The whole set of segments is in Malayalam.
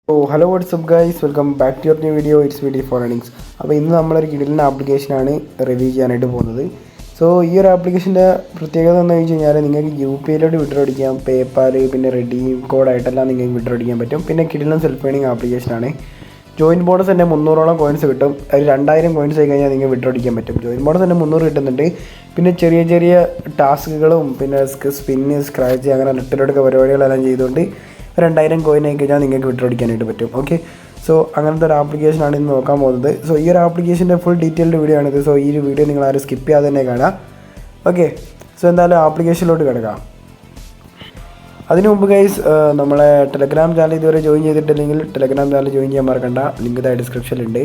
Hello whatsapp guys, welcome back to your new video. It's video for earnings. അപ്പോൾ ഇന്ന് നമ്മളൊരു കിടിലൻ ആപ്ലിക്കേഷനാണ് റിവ്യൂ ചെയ്യാനായിട്ട് പോകുന്നത്. സോ ഈ ഒരു ആപ്ലിക്കേഷൻ്റെ പ്രത്യേകത എന്ന് വെച്ച് കഴിഞ്ഞാൽ നിങ്ങൾക്ക് UPIയിലോട്ട് വിഡ്രോ അടിക്കാം, പേപ്പാൽ, പിന്നെ റെഡീം കോഡായിട്ടെല്ലാം നിങ്ങൾക്ക് വിഡ്രോ അടിക്കാൻ പറ്റും. പിന്നെ കിടിലൻ സെൽഫ് ഏണിംഗ് ആപ്ലിക്കേഷനാണ്. ജോയിൻ ബോണസ് തന്നെ 300ഓളം കോയിൻസ് കിട്ടും. ഒരു 2000 കോയിൻസ് ആയി കഴിഞ്ഞാൽ നിങ്ങൾക്ക് വിഡ്രോ അടിക്കാൻ പറ്റും. ജോയിൻ ബോണസ് തന്നെ 300 കിട്ടുന്നുണ്ട്. പിന്നെ ചെറിയ ചെറിയ ടാസ്കുകളും പിന്നെ സ്പിന്ന്, സ്ക്രാച്ച്, അങ്ങനെ ലെറ്ററെടുക്കുക പരിപാടികളെല്ലാം ചെയ്തുകൊണ്ട് 2000 കോയിൻ ആയി കഴിഞ്ഞാൽ നിങ്ങൾക്ക് വിഡ്രോ അടിക്കാനായിട്ട് പറ്റും. ഓക്കെ, സോ അങ്ങനത്തെ ഒരു ആപ്ലിക്കേഷനാണ് ഇന്ന് നോക്കാൻ പോകുന്നത്. സോ ഈ ഒരു ആപ്ലിക്കേഷൻ്റെ ഫുൾ ഡീറ്റെയിൽഡ് വീഡിയോ ആണിത്. സോ ഈ ഒരു വീഡിയോ നിങ്ങൾ ആരും സ്കിപ്പ് ചെയ്യാതെ തന്നെ കാണാം. ഓക്കെ, സോ എന്തായാലും ആപ്ലിക്കേഷനിലോട്ട് കിടക്കാം. അതിനു മുമ്പ് ഗൈസ്, നമ്മളെ ടെലഗ്രാം ചാനൽ ഇതുവരെ ജോയിൻ ചെയ്തിട്ടില്ലെങ്കിൽ ടെലഗ്രാം ചാനൽ ജോയിൻ ചെയ്യാൻ മറക്കണ്ട. ലിങ്ക് താഴെ ഡിസ്ക്രിപ്ഷനിലുണ്ട്.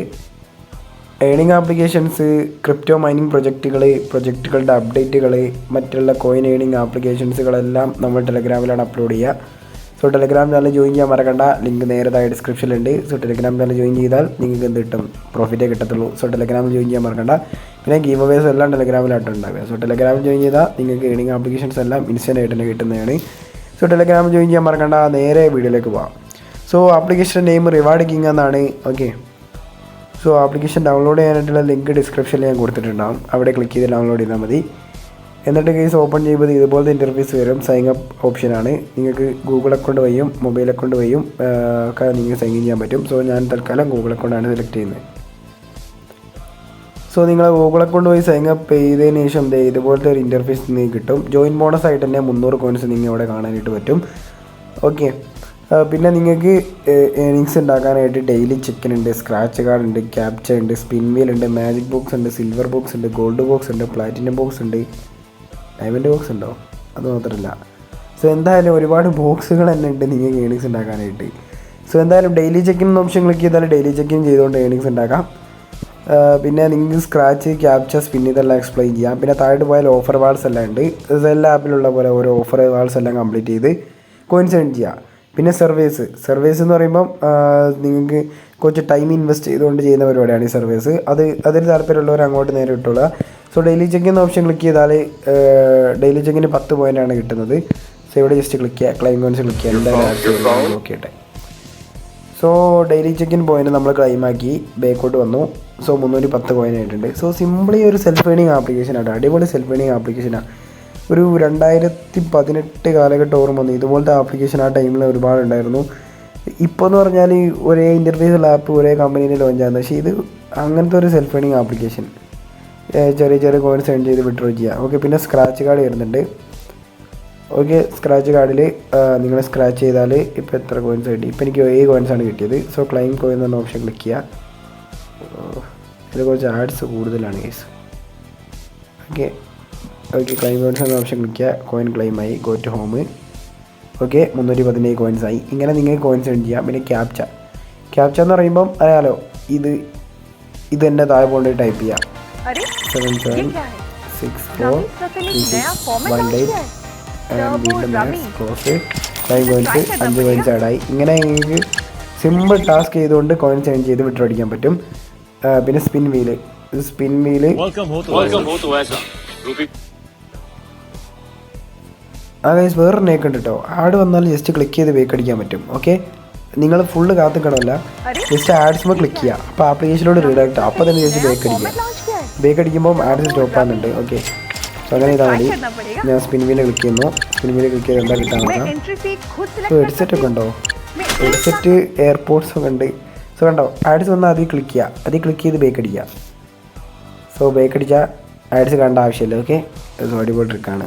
ഏണിംഗ് ആപ്ലിക്കേഷൻസ്, ക്രിപ്റ്റോ മൈനിങ് പ്രൊജക്റ്റുകളുടെ അപ്ഡേറ്റുകൾ, മറ്റുള്ള കോയിൻ ഏണിംഗ് ആപ്ലിക്കേഷൻസുകളെല്ലാം നമ്മൾ ടെലഗ്രാമിലാണ് അപ്ലോഡ് ചെയ്യുക. സോ ടെലഗ്രാം ചാനൽ ജോയിൻ ചെയ്യാൻ മറക്കണ്ട. ലിങ്ക് നേരെ താഴെ ഡിസ്ക്രിപ്ഷനിലുണ്ട്. സോ ടെലഗ്രാം ചാനൽ ജോയിൻ ചെയ്താൽ നിങ്ങൾക്ക് എന്ത് കിട്ടും? പ്രോഫിറ്റേ കിട്ടത്തുള്ളൂ. സോ ടെലഗ്രാമിൽ ജോയിൻ ചെയ്യാൻ മറക്കണ്ട. പിന്നെ ഗീവ് അവേസ് എല്ലാം ടെലഗ്രാമിലായിട്ട് ഉണ്ടാവുക. സോ ടെലഗ്രാമിൽ ജോയിൻ ചെയ്താൽ നിങ്ങൾക്ക് ഏണിംഗ് ആപ്ലിക്കേഷൻസ് എല്ലാം ഇൻസ്റ്റൻ്റ് ആയിട്ട് തന്നെ കിട്ടുന്നതാണ്. സോ ടെലഗ്രാമിൽ ജോയിൻ ചെയ്യാൻ മറക്കണ്ട. നേരെ വീഡിയോയിലേക്ക് പോകാം. സോ ആപ്ലിക്കേഷൻ്റെ നെയിം റിവാർഡ് കിങ് എന്നാണ്. ഓക്കെ, സോ ആപ്ലിക്കേഷൻ ഡൗൺലോഡ് ചെയ്യാനായിട്ടുള്ള ലിങ്ക് ഡിസ്ക്രിപ്ഷനിൽ ഞാൻ കൊടുത്തിട്ടുണ്ടാകും. അവിടെ ക്ലിക്ക് ചെയ്ത് ഡൗൺലോഡ് ചെയ്താൽ മതി. എന്നിട്ട് കേസ് ഓപ്പൺ ചെയ്യുമ്പോൾ ഇതുപോലത്തെ ഇൻ്റർഫേസ് വരും. സൈൻ അപ്പ് ഓപ്ഷനാണ്. നിങ്ങൾക്ക് ഗൂഗിൾ അക്കൗണ്ട് വഴിയും മൊബൈൽ അക്കൗണ്ട് വഴിയും ഒക്കെ നിങ്ങൾക്ക് സൈൻ ഇൻ ചെയ്യാൻ പറ്റും. സോ ഞാൻ തൽക്കാലം ഗൂഗിൾ അക്കൗണ്ടാണ് സെലക്ട് ചെയ്യുന്നത്. സോ നിങ്ങൾ ഗൂഗിൾ അക്കൗണ്ട് വഴി സൈൻ അപ്പ് ചെയ്തതിന് ശേഷം ഇതുപോലത്തെ ഒരു ഇൻ്റർഫേസ് നിങ്ങൾക്ക് കിട്ടും. ജോയിൻ ബോണസ് ആയിട്ട് തന്നെ 300 കോയിൻസ് നിങ്ങൾക്ക് ഇവിടെ കാണാനായിട്ട് പറ്റും. ഓക്കെ, പിന്നെ നിങ്ങൾക്ക് ഏണിങ്സ് ഉണ്ടാക്കാനായിട്ട് ഡെയിലി ചെക്കിൻ ഉണ്ട്, സ്ക്രാച്ച് കാർഡ് ഉണ്ട്, ക്യാപ്ച ഉണ്ട്, സ്പിൻ വീൽ ഉണ്ട്, മാജിക് ബോക്സ് ഉണ്ട്, സിൽവർ ബോക്സ് ഉണ്ട്, ഗോൾഡ് ബോക്സ് ഉണ്ട്, പ്ലാറ്റിനം ബോക്സ് ഉണ്ട്, ഡയമണ്ട് ബോക്സ് ഉണ്ടോ? അത് മാത്രമല്ല. സോ എന്തായാലും ഒരുപാട് ബോക്സുകൾ തന്നെ ഉണ്ട് നിങ്ങൾക്ക് ഏണിങ്സ് ഉണ്ടാക്കാനായിട്ട്. സോ എന്തായാലും ഡെയിലി ചെക്കിൻ ഓപ്ഷൻ ക്ലിക്ക് ചെയ്താൽ ഡെയിലി ചെക്കിൻ ചെയ്തുകൊണ്ട് ഏണിങ്സ് ഉണ്ടാക്കാം. പിന്നെ നിങ്ങൾക്ക് സ്ക്രാച്ച്, ക്യാപ്ച, സ്പിൻ ഇതെല്ലാം എക്സ്പ്ലെയിൻ ചെയ്യാം. പിന്നെ താഴോട്ട് പോയാൽ ഓഫർ വാൾസ് എല്ലാം ഉണ്ട്. എല്ലാ ആപ്പിലുള്ള പോലെ ഓരോ ഓഫർ വാൾസ് എല്ലാം കംപ്ലീറ്റ് ചെയ്ത് കോയിൻസ് ഏൺ ചെയ്യാം. പിന്നെ സർവീസ് എന്ന് പറയുമ്പം നിങ്ങൾക്ക് കുറച്ച് ടൈം ഇൻവെസ്റ്റ് ചെയ്തുകൊണ്ട് ചെയ്യുന്ന പരിപാടിയാണ് ഈ സർവീസ്. അതിന് താല്പര്യമുള്ളവർ അങ്ങോട്ട് നേരെ ഇട്ടുള്ള. So daily check in option click ചെയ്താൽ ഡെയിലി ചെക്കിന് 10 പോയിൻ്റാണ് കിട്ടുന്നത്. സോ ഇവിടെ ജസ്റ്റ് ക്ലിക്ക് ചെയ്യുക, ക്ലൈം കോയിൻസ് ക്ലിക്ക് ചെയ്യുക. എന്തായാലും നോക്കിയിട്ടെ. സോ ഡെയിലി ചെക്കിൻ പോയിൻ്റ് നമ്മൾ ക്ലൈമാക്കി ബാക്കോട്ട് വന്നു. സോ 310 കോയിൻ ആയിട്ടുണ്ട്. സോ സിംപിളി ഒരു സെൽഫ് ഏണിംഗ് ആപ്ലിക്കേഷനാണ്. അടിപൊളി സെൽഫ് ഏണിംഗ് ആപ്ലിക്കേഷനാണ്. ഒരു 2018 കാലഘട്ടം ഓർമ്മ വന്നു. ഇതുപോലത്തെ ആപ്ലിക്കേഷൻ ആ ടൈമിൽ ഒരുപാടുണ്ടായിരുന്നു. ഇപ്പോൾ എന്ന് പറഞ്ഞാൽ ഒരേ ഇൻ്റർഫേസുള്ള ആപ്പ് ഒരേ കമ്പനിയിൽ ലോഞ്ച് ആകുന്നത്. പക്ഷേ ഇത് അങ്ങനത്തെ ഒരു സെൽഫ് ഏണിംഗ് ആപ്ലിക്കേഷൻ. ചെറിയ ചെറിയ കോയിൻസ് ഏൺ ചെയ്ത് വിഡ്രോ ചെയ്യുക. ഓക്കെ, പിന്നെ സ്ക്രാച്ച് കാർഡ് വരുന്നുണ്ട്. ഓക്കെ, സ്ക്രാച്ച് കാർഡിൽ നിങ്ങൾ സ്ക്രാച്ച് ചെയ്താൽ ഇപ്പോൾ എത്ര കോയിൻസ് കിട്ടി? ഇപ്പോൾ എനിക്ക് 7 കോയിൻസാണ് കിട്ടിയത്. സോ ക്ലൈം കോയിൻ എന്ന ഓപ്ഷൻ ക്ലിക്ക് ചെയ്യുക. ഇതിൽ കുറച്ച് ആഡ്സ് കൂടുതലാണ് കേസ്. ഓക്കെ, ക്ലൈം കോയിൻസ് എന്ന ഓപ്ഷൻ ക്ലിക്ക് ചെയ്യുക. കോയിൻ ക്ലൈമായി. Go to home. Okay, 317 coins ആയി. ഇങ്ങനെ നിങ്ങൾക്ക് കോയിൻസ് ഏൺ ചെയ്യാം. പിന്നെ ക്യാപ്ച എന്ന് പറയുമ്പം അറിയാലോ, ഇത് തന്നെ താഴെ പോകേണ്ടി ടൈപ്പ് ചെയ്യാം. 77643618 ക്ലോസ്. 5 coins, 5 coins ആഡായി. ഇങ്ങനെ നിങ്ങൾക്ക് സിമ്പിൾ ടാസ്ക് ചെയ്തുകൊണ്ട് കോയിൻസ് ഏൺ ചെയ്ത് വിഡ്രോ അടിക്കാൻ പറ്റും. പിന്നെ സ്പിൻ വീല് ഗൈസ് വേറൊരു നേക്ക് ഉണ്ട് കേട്ടോ. ആഡ് വന്നാൽ ജസ്റ്റ് ക്ലിക്ക് ചെയ്ത് വേക്ക് അടിക്കാൻ പറ്റും. ഓക്കെ, നിങ്ങൾ ഫുള്ള് കാത്തിക്കണമല്ല, ജസ്റ്റ് ആഡ്സുമ്പോൾ ക്ലിക്ക് ചെയ്യുക. അപ്പോൾ ആപ്ലിക്കേഷനിലോട് റീഡയറക്റ്റ്. അപ്പോൾ തന്നെ ജസ്റ്റ് ബേക്ക് അടിക്കുമ്പോൾ ആഡ്സ് സ്റ്റോപ്പ് ആകുന്നുണ്ട്. ഓക്കെ, സോ അങ്ങനെ ചെയ്താൽ മതി. ഞാൻ സ്പിൻ വീല് ക്ലിക്ക് ചെയ്യുന്നു. സ്പിൻ വീല് ക്ലിക്ക് ചെയ്ത് എന്താ കിട്ടാൻ നോക്കാം. സോ ഹെഡ്സെറ്റ് ഒക്കെ ഉണ്ടോ? ഹെഡ്സെറ്റ്, എയർപോർട്സ് ഒക്കെ ഉണ്ട്. സോ കണ്ടോ, ആഡ്സ് വന്നാൽ അതിൽ ക്ലിക്ക് ചെയ്യുക. അതിൽ ക്ലിക്ക് ചെയ്ത് ബേക്ക് അടിക്കുക. സോ ബേക്ക് അടിച്ചാൽ ആഡ്സ് കാണേണ്ട ആവശ്യമില്ല. ഓക്കെ, സോ അടിപൊളി ട്രിക്കാണ്.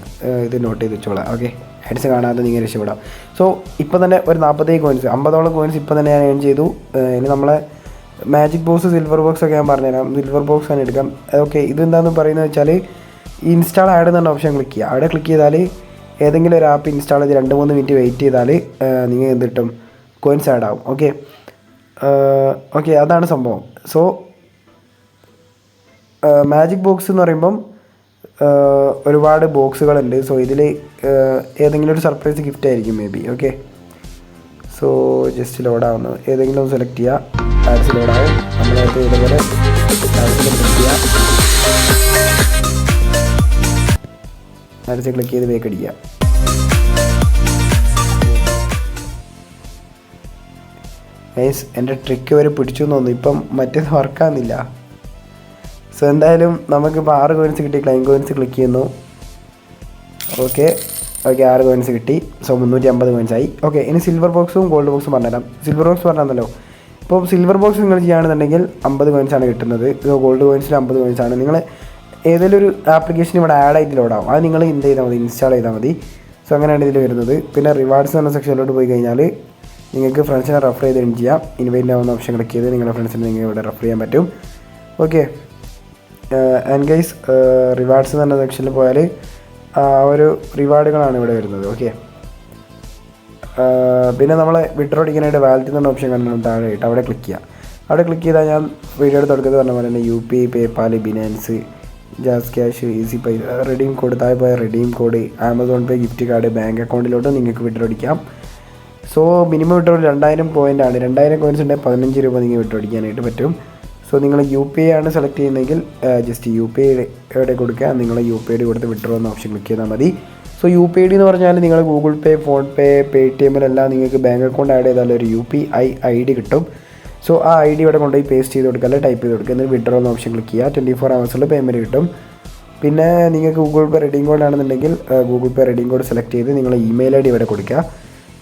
ഇത് നോട്ട് ചെയ്ത് വെച്ചോളാം. ഓക്കെ, ആഡ്സ് കാണാതെ നിങ്ങൾ രക്ഷപ്പെടാം. സോ ഇപ്പം തന്നെ ഒരു 47 കോയിൻസ്, 50ഓളം കോയിൻസ് ഇപ്പം തന്നെ ഞാൻ ഏൺ ചെയ്തു. ഇനി നമ്മളെ മാജിക് ബോക്സ്, സിൽവർ ബോക്സ് ഒക്കെ ഞാൻ പറഞ്ഞുതരാം. സിൽവർ ബോക്സ് ആണ് എടുക്കാം. ഓക്കെ, ഇതെന്താണെന്ന് പറയുന്നത് വെച്ചാൽ ഇൻസ്റ്റാൾ ആഡ് എന്ന ഓപ്ഷൻ ക്ലിക്ക് ചെയ്യുക. അവിടെ ക്ലിക്ക് ചെയ്താൽ ഏതെങ്കിലും ഒരു ആപ്പ് ഇൻസ്റ്റാൾ ചെയ്ത് 2-3 മിനിറ്റ് വെയിറ്റ് ചെയ്താൽ നിങ്ങൾ എന്ത് കിട്ടും? കോയിൻസ് ആഡ് ആവും. ഓക്കെ, അതാണ് സംഭവം. സോ മാജിക് ബോക്സ് എന്ന് പറയുമ്പം ഒരുപാട് ബോക്സുകളുണ്ട്. സോ ഇതിൽ ഏതെങ്കിലും ഒരു സർപ്രൈസ് ഗിഫ്റ്റ് ആയിരിക്കും maybe. Okay, so just ലോഡാവുന്നു. ഏതെങ്കിലും സെലക്ട് ചെയ്യുക. ആഡ്സ് ലോഡാവും. നമ്മളായിട്ട് ഇതുപോലെ ആഡ്സിൽ ക്ലിക്ക് ചെയ്യുക. ആഡ്സ് ക്ലിക്ക് ചെയ്ത് വേക്ക് അടിക്കുക. ഗൈസ് എൻ്റെ ട്രിക്ക് വരെ പിടിച്ചു എന്ന് തോന്നുന്നു. ഇപ്പം മറ്റേത് വർക്കാകുന്നില്ല. സോ എന്തായാലും നമുക്കിപ്പോൾ 6 കോയിൻസ് കിട്ടി. ക്ലൈം കോയിൻസ് ക്ലിക്ക് ചെയ്യുന്നു. ഓക്കെ 6 കോയിൻസ് കിട്ടി. സോ 350 കോയിൻസായി. ഓക്കെ ഇനി സിൽവർ ബോക്സും ഗോൾഡ് ബോക്സും പറഞ്ഞുതരാം. സിൽവർ ബോക്സ് പറഞ്ഞല്ലോ. ഇപ്പോൾ സിൽവർ ബോക്സ് നിങ്ങൾ ചെയ്യുകയാണെന്നുണ്ടെങ്കിൽ 50 കോയിൻസാണ് കിട്ടുന്നത്. ഗോൾഡ് കോയിൻസിൽ 50 കോയിൻസാണ്. നിങ്ങൾ ഏതെങ്കിലും ഒരു ആപ്ലിക്കേഷൻ ഇവിടെ ആഡ് ആയിട്ട് ലോഡാവും. അത് നിങ്ങൾ എന്ത് ചെയ്താൽ മതി, ഇൻസ്റ്റാൾ ചെയ്താൽ മതി. സോ അങ്ങനെയാണ് ഇതിൽ വരുന്നത്. പിന്നെ റിവാർഡ്സ് എന്ന സെക്ഷനിലോട്ട് പോയി കഴിഞ്ഞാൽ നിങ്ങൾക്ക് ഫ്രണ്ട്സിനെ റെഫർ ചെയ്ത് ചെയ്യാം. ഇൻവൈറ്റ് ആവുന്ന ഓപ്ഷൻ ക്ലിക്ക് ചെയ്ത് നിങ്ങളുടെ ഫ്രണ്ട്സിനെ നിങ്ങൾക്ക് ഇവിടെ റെഫർ ചെയ്യാൻ പറ്റും. ഓക്കെ ആൻഡ് ഗൈസ് റിവാർഡ്സ് എന്ന സെക്ഷനിൽ പോയാൽ ഒരു റിവാർഡുകളാണ് ഇവിടെ വരുന്നത്. ഓക്കെ പിന്നെ നമ്മളെ വിഡ്രോ അടിക്കാനായിട്ട് വാലറ്റ് എന്ന ഓപ്ഷൻ കണ്ടു താഴെയായിട്ട് അവിടെ ക്ലിക്ക് ചെയ്യാം. അവിടെ ക്ലിക്ക് ചെയ്താൽ ഞാൻ വീഡിയോയുടെ തുടക്കത്തിൽ പറഞ്ഞ പോലെ തന്നെ UPI, PayPal, Binance, jazz cash, easy പൈസ, റെഡീം കോഡ് താഴെ പോയ റെഡീം കോഡ്, ആമസോൺ പേ, ഗിഫ്റ്റ് കാർഡ്, ബാങ്ക് അക്കൗണ്ടിലോട്ട് നിങ്ങൾക്ക് വിഡ്രോ അടിക്കാം. സോ മിനിമം വിഡ്രോ 2000 പോയിൻ്റാണ്. 2000 കോയിൻസ് ഉണ്ടെങ്കിൽ 15 രൂപ നിങ്ങൾക്ക് വിഡ്രോ അടിക്കാനായിട്ട് പറ്റും. സോ നിങ്ങൾ UPI ആണ് സെലക്ട് ചെയ്യുന്നതെങ്കിൽ ജസ്റ്റ് UPI എവിടെ കൊടുക്കുക, നിങ്ങൾ UPI ID കൊടുത്ത് വിഡ്രോ എന്ന ഓപ്ഷൻ ക്ലിക്ക് ചെയ്താൽ മതി. സോ UPI ID എന്ന് പറഞ്ഞാൽ നിങ്ങൾ ഗൂഗിൾ പേ, ഫോൺ പേ, പേടിഎമ്മിലെല്ലാം നിങ്ങൾക്ക് ബാങ്ക് അക്കൗണ്ട് ആഡ് ചെയ്താൽ ഒരു UPI ID കിട്ടും. സോ ആ ID ഇവിടെ കൊണ്ടുപോയി പേസ്റ്റ് ചെയ്ത് കൊടുക്കുക, അല്ലെങ്കിൽ ടൈപ്പ് ചെയ്ത് കൊടുക്കുക. എന്നിട്ട് വിഡ്രോ എന്ന ഓപ്ഷൻ ക്ലിക്ക് ചെയ്യുക. 24 hours പേയ്മെൻറ്റ് കിട്ടും. പിന്നെ നിങ്ങൾക്ക് ഗൂഗിൾ പേ റെഡീം കോഡ് ആണെന്നുണ്ടെങ്കിൽ ഗൂഗിൾ പേ റെഡീം കോഡ് സെലക്ട് ചെയ്ത് നിങ്ങളെ ഇമെയിൽ ID ഇവിടെ കൊടുക്കുക.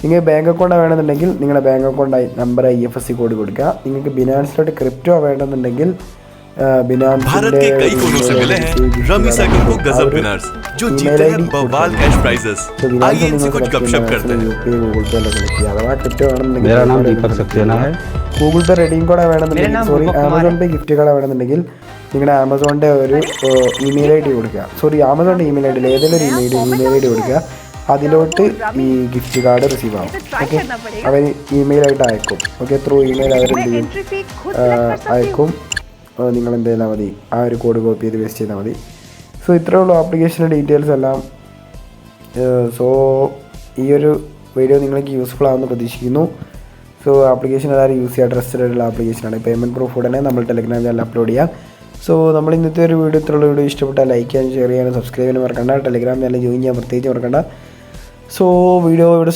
നിങ്ങൾക്ക് ബാങ്ക് അക്കൗണ്ട് വേണമെന്നുണ്ടെങ്കിൽ നിങ്ങളുടെ bank account number IFSC code കൊടുക്കുക. നിങ്ങൾക്ക് ബിനാൻസിലോട്ട് ക്രിപ്റ്റോ വേണമെന്നുണ്ടെങ്കിൽ भारत के कई कोनों से मिले हैं रमी साइकिल को गजब विनर्स जो जीते हैं बवाल कैश प्राइजेस। आइए इनसे कुछ गपशप करते हैं। मेरा नाम दीपक सक्सेना है. ഗൂഗിൾ പേ റെഡീം കോഡ് വേണമെന്നുണ്ടെങ്കിൽ ആമസോൺ പേ ഗിഫ്റ്റ് കാർഡ് വേണമെന്നുണ്ടെങ്കിൽ നിങ്ങളുടെ ആമസോണിൻ്റെ ഒരു ഇമെയിൽ ID കൊടുക്കുക. ആമസോണിൻ്റെ ഇമെയിൽ ID ഏതെങ്കിലും ഒരു ഇമെയിൽ ID കൊടുക്കുക. അതിലോട്ട് ഈ ഗിഫ്റ്റ് കാർഡ് റിസീവ് ആവും. ഓക്കെ അവർ ഇമെയിലായിട്ട് അയക്കും. ഓക്കെ ത്രൂ ഇമെയിൽ അവരെന്ത് ചെയ്യും അയക്കും. നിങ്ങൾ എന്ത് ചെയ്താൽ മതി, ആ ഒരു കോഡ് കോപ്പി ചെയ്ത് പേസ്റ്റ് ചെയ്താൽ മതി. സോ ഇത്രയേ ഉള്ളൂ ആപ്ലിക്കേഷൻ്റെ ഡീറ്റെയിൽസ് എല്ലാം. സോ ഈ ഒരു വീഡിയോ നിങ്ങൾക്ക് യൂസ്ഫുൾ ആവുമെന്ന് പ്രതീക്ഷിക്കുന്നു. സോ ആപ്ലിക്കേഷൻ എല്ലാവരും യൂസ് ചെയ്യുക. ട്രസ്റ്റഡ് ആയിട്ടുള്ള ആപ്ലിക്കേഷനാണ്. പേയ്മെൻറ്റ് പ്രൂഫ് ഉടനെ നമ്മൾ ടെലഗ്രാം ചാനൽ അപ്ലോഡ് ചെയ്യാം. സോ നമ്മൾ ഇന്നത്തെ ഒരു വീഡിയോ ഇത്രയുള്ള വീഡിയോ ഇഷ്ടപ്പെട്ടാൽ ലൈക്ക് ചെയ്യാനും ഷെയർ ചെയ്യാനും സബ്സ്ക്രൈബ് ചെയ്യാനും മറക്കണ്ട. ടെലഗ്രാം ചാനൽ ജോയിൻ ചെയ്യാൻ പ്രത്യേകിച്ച് മറക്കണ്ട. സോ വീഡിയോ ഇവിടെ